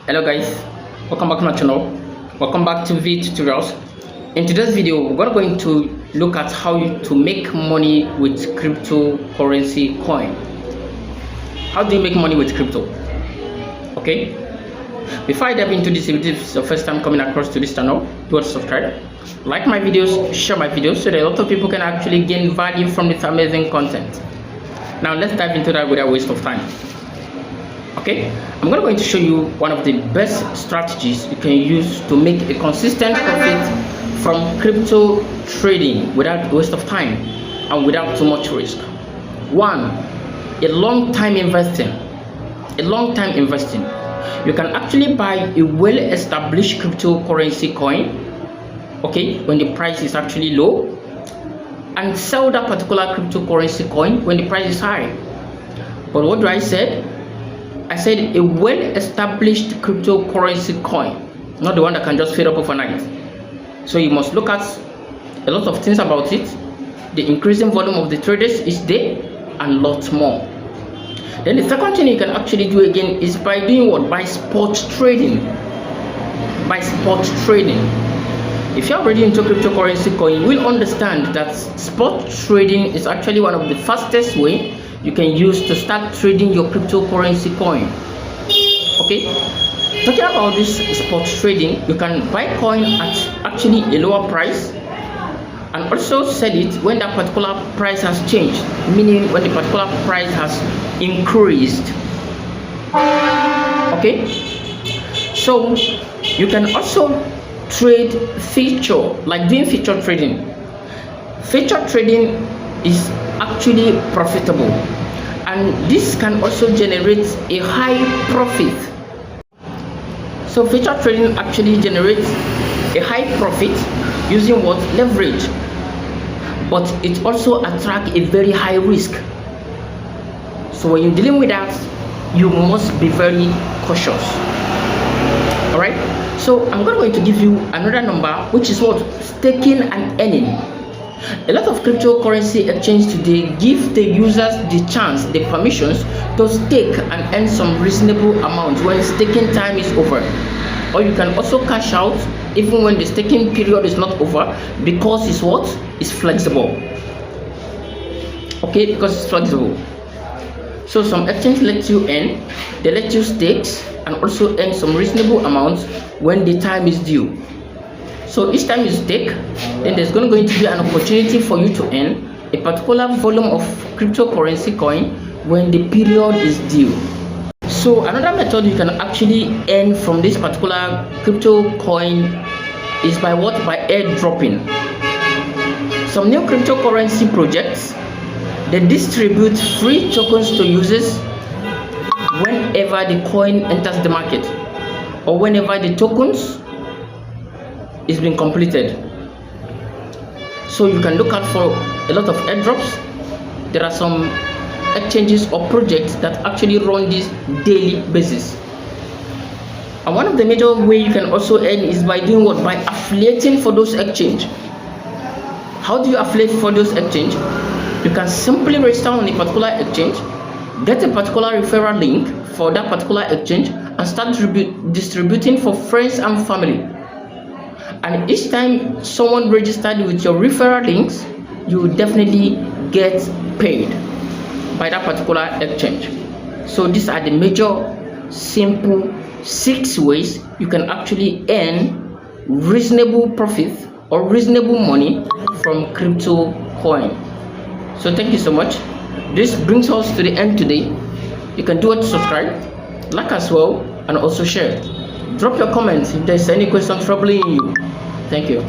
Hello guys, welcome back to my channel. Welcome back to V tutorials. In today's video, we're going to look at how to make money with cryptocurrency coin. How do you make money with crypto? Okay, before I dive into this, if this is your first time coming across to this channel, do subscribe, like my videos, share my videos so that a lot of people can actually gain value from this amazing content. Now let's dive into that without waste of time. Okay, I'm going to show you one of the best strategies you can use to make a consistent profit from crypto trading without waste of time and without too much risk. One, a long-time investing. You can actually buy a well-established cryptocurrency coin, okay, when the price is actually low, and sell that particular cryptocurrency coin when the price is high. But what do I said? I said a well-established cryptocurrency coin, not the one that can just fade up overnight. So you must look at a lot of things about it. The increasing volume of the traders is there, and lots more. Then the second thing you can actually do again is by doing what? By spot trading. If you're already into cryptocurrency coin, you will understand that spot trading is actually one of the fastest way you can use to start trading your cryptocurrency coin. Okay, talking about this spot trading, you can buy coin at actually a lower price and also sell it when that particular price has changed, meaning when the particular price has increased. Okay, so you can also trade feature, like doing feature trading. Feature trading is actually profitable, and this can also generate a high profit. So feature trading actually generates a high profit using what? Leverage, but it also attracts a very high risk. So when you're dealing with that, you must be very cautious. All right, so I'm going to give you another number, which is what? Staking and earning. A lot of cryptocurrency exchanges today give the users the chance, the permissions to stake and earn some reasonable amount when staking time is over. Or you can also cash out even when the staking period is not over, because it's what? It's flexible. Okay, because it's flexible. So some exchanges let you earn, they let you stake and also earn some reasonable amounts when the time is due. So each time you stake, then there's going to be an opportunity for you to earn a particular volume of cryptocurrency coin when the period is due. So another method you can actually earn from this particular crypto coin is by what? By airdropping. Some new cryptocurrency projects, they distribute free tokens to users whenever the coin enters the market or whenever the tokens is being completed. So you can look out for a lot of airdrops. There are some exchanges or projects that actually run this daily basis. And one of the major ways you can also earn is by doing what? By affiliating for those exchange. How do you affiliate for those exchange? You can simply register on a particular exchange, get a particular referral link for that particular exchange, and start distributing for friends and family. And each time someone registered with your referral links, you will definitely get paid by that particular exchange. So these are the major, simple 6 ways you can actually earn reasonable profit or reasonable money from crypto coin. So thank you so much. This brings us to the end today. You can do it to subscribe, like as well, and also share. Drop your comments if there's any question troubling you. Thank you.